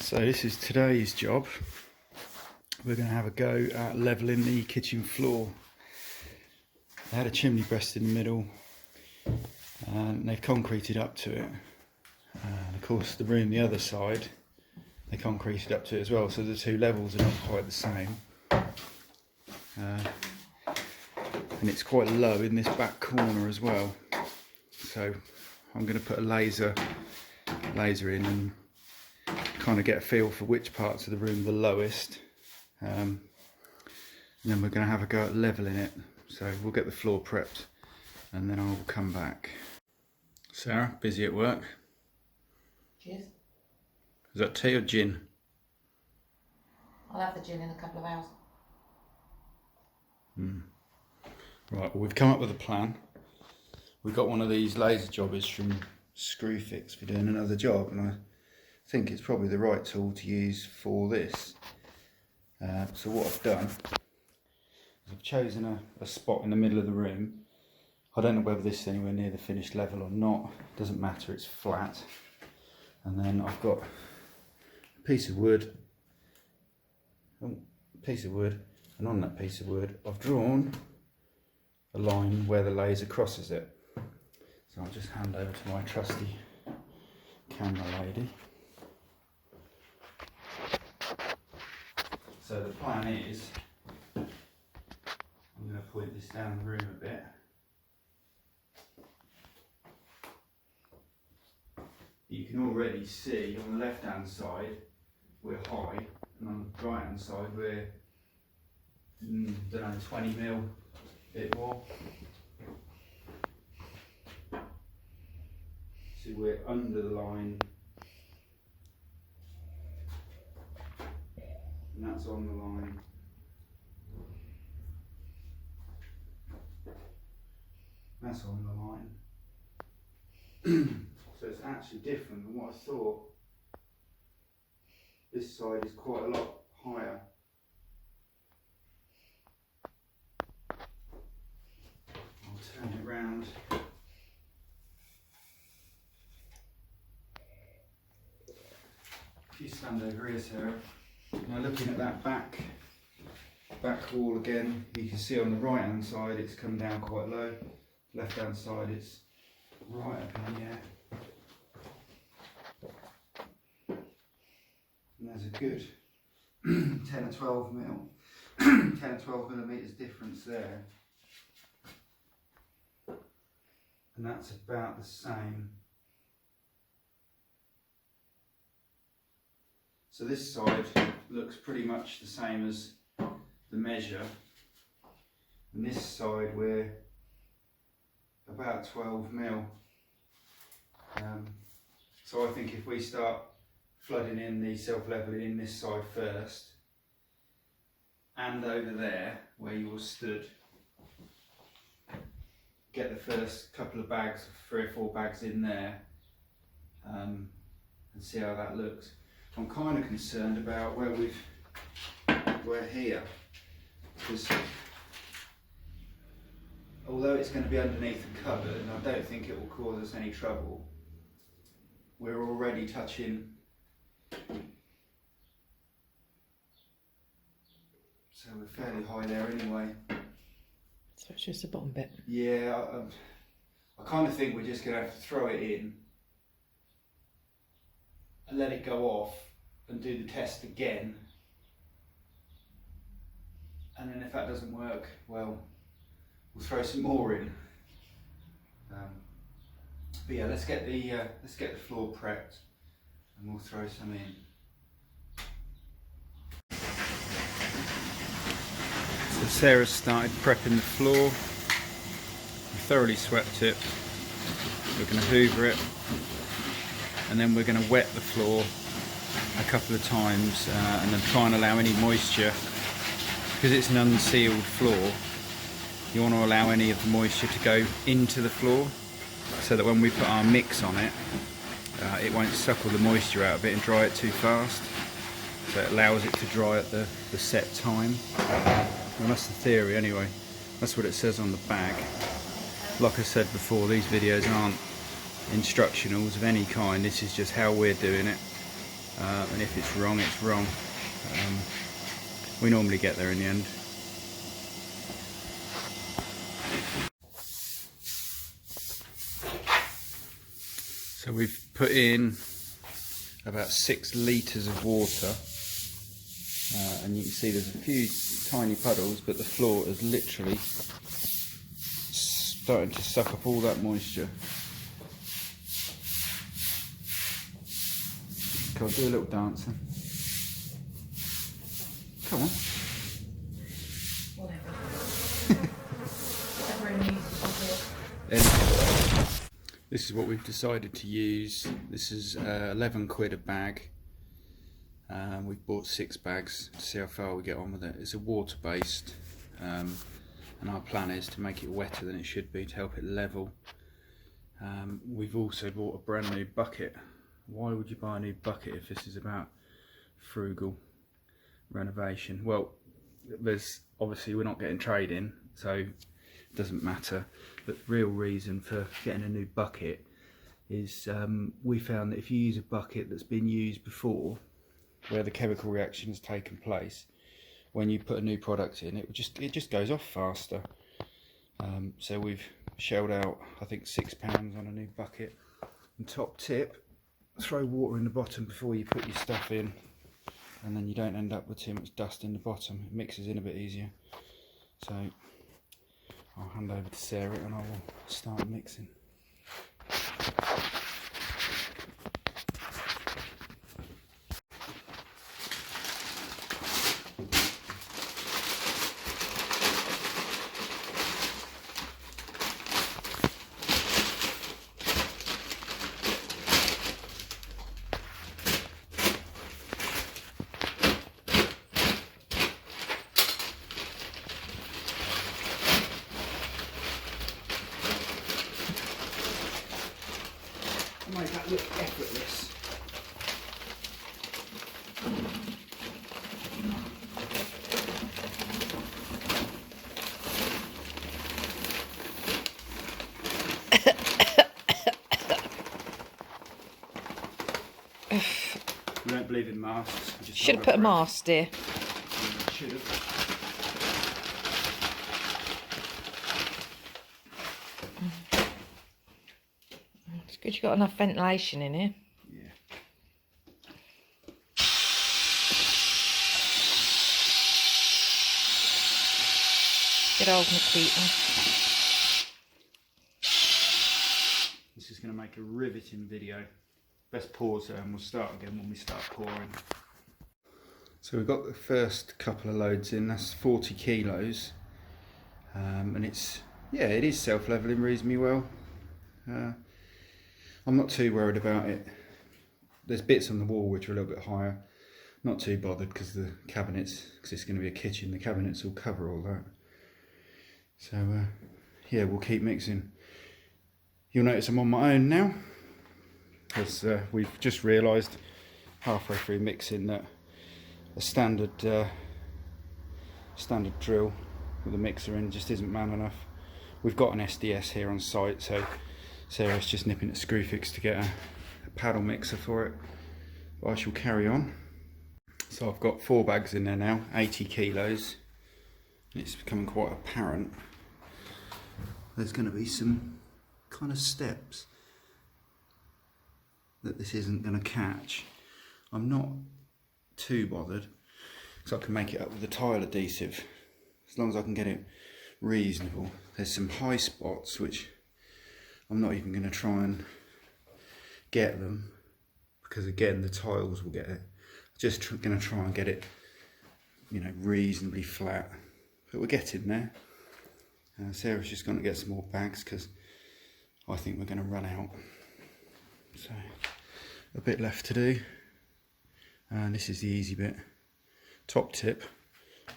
So this is today's job. We're going to have a go at levelling the kitchen floor. They had a chimney breast in the middle and they've concreted up to it. And of course the room the other side, they concreted up to it as well, so the two levels are not quite the same. And it's quite low in this back corner as well. So I'm going to put a laser in and kind of get a feel for which parts of the room are the lowest. And then we're going to have a go at levelling it. So we'll get the floor prepped and then I'll come back. Sarah, busy at work? Cheers. Is that tea or gin? I'll have the gin in a couple of hours. Right, well, we've come up with a plan. We've got one of these laser jobbers from Screwfix for doing another job, and I think it's probably the right tool to use for this. So what I've done is I've chosen a spot in the middle of the room. I don't know whether this is anywhere near the finished level or not. Doesn't matter, it's flat. And then I've got a piece of wood, and on that piece of wood I've drawn a line where the laser crosses it. So I'll just hand over to my trusty camera lady. So the plan is, I'm going to point this down the room a bit. You can already see on the left hand side we're high, and on the right hand side we're, don't know, 20 mil, a bit more. So we're under the line, and that's on the line. That's on the line. So it's actually different than what I thought. This side is quite a lot higher. I'll turn it round. If you stand over here, Sarah. Now looking at that back wall again, you can see on the right hand side it's come down quite low. Left hand side it's right up in the air. And there's a good 10 or 12 mil, 10 or 12 millimetres difference there. And that's about the same. So this side looks pretty much the same as the measure. And this side we're about 12 mil. So I think if we start flooding in the self-levelling in this side first, and over there where yours stood, get the first couple of bags, 3 or 4 bags in there, and see how that looks. I'm kind of concerned about where we're here, because although it's going to be underneath the cupboard and I don't think it will cause us any trouble, we're already touching. So we're fairly high there anyway. So it's just the bottom bit. Yeah, I kind of think we're just going to have to throw it in and let it go off and do the test again. And then if that doesn't work, well, we'll throw some more in. But yeah, let's get the floor prepped and we'll throw some in. So Sarah's started prepping the floor. We thoroughly swept it. We're going to hoover it, and then we're going to wet the floor a couple of times and then try and allow any moisture, because it's an unsealed floor. You want to allow any of the moisture to go into the floor, so that when we put our mix on it, it won't suck all the moisture out of it and dry it too fast. So it allows it to dry at the set time. Well, that's the theory anyway. That's what it says on the bag. Like I said before, these videos aren't instructionals of any kind. This is just how we're doing it. and if it's wrong, it's wrong. We normally get there in the end. So we've put in about 6 litres of water, and you can see there's a few tiny puddles, but the floor is literally starting to suck up all that moisture. Come on, do a little dancing. Come on. This is what we've decided to use. This is 11 quid a bag. We've bought 6 bags to see how far we get on with it. It's a water based, and our plan is to make it wetter than it should be to help it level. We've also bought a brand new bucket. Why would you buy a new bucket if this is about frugal renovation? Well, there's obviously we're not getting trade in, so it doesn't matter. But the real reason for getting a new bucket is we found that if you use a bucket that's been used before, where the chemical reaction has taken place, when you put a new product in, it just goes off faster. So we've shelled out, I think, £6 on a new bucket. And top tip: throw water in the bottom before you put your stuff in, and then you don't end up with too much dust in the bottom. It mixes in a bit easier. So I'll hand over to Sarah and I will start mixing. Make that look effortless. We don't believe in masks. Should have put a mask, dear. Should have. It's good you've got enough ventilation in here. Yeah. Good old Nikita. This is going to make a riveting video. Best pause there and we'll start again when we start pouring. So we've got the first couple of loads in. That's 40 kilos, and it is self-leveling reasonably well. I'm not too worried about it. There's bits on the wall which are a little bit higher. Not too bothered because the cabinets, because it's going to be a kitchen, the cabinets will cover all that. So yeah, we'll keep mixing. You'll notice I'm on my own now, because we've just realised halfway through mixing that a standard drill with a mixer in just isn't man enough. We've got an SDS here on site, so Sarah's just nipping at Screwfix to get a paddle mixer for it. But I shall carry on. So I've got 4 bags in there now, 80 kilos. It's becoming quite apparent there's going to be some kind of steps that this isn't going to catch. I'm not too bothered because I can make it up with the tile adhesive as long as I can get it reasonable. There's some high spots which I'm not even going to try and get them because again the tiles will get it. Just going to try and get it, you know, reasonably flat, but we're getting there. Sarah's just going to get some more bags because I think we're going to run out. So a bit left to do, and this is the easy bit. Top tip: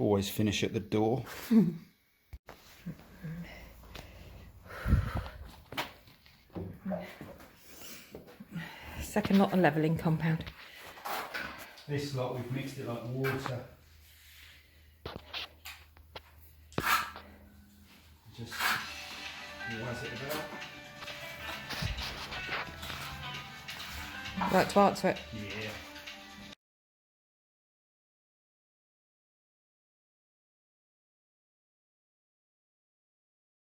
always finish at the door. Second lot of levelling compound. This lot we've mixed it like water. Just waz it about. Like to answer it? Yeah.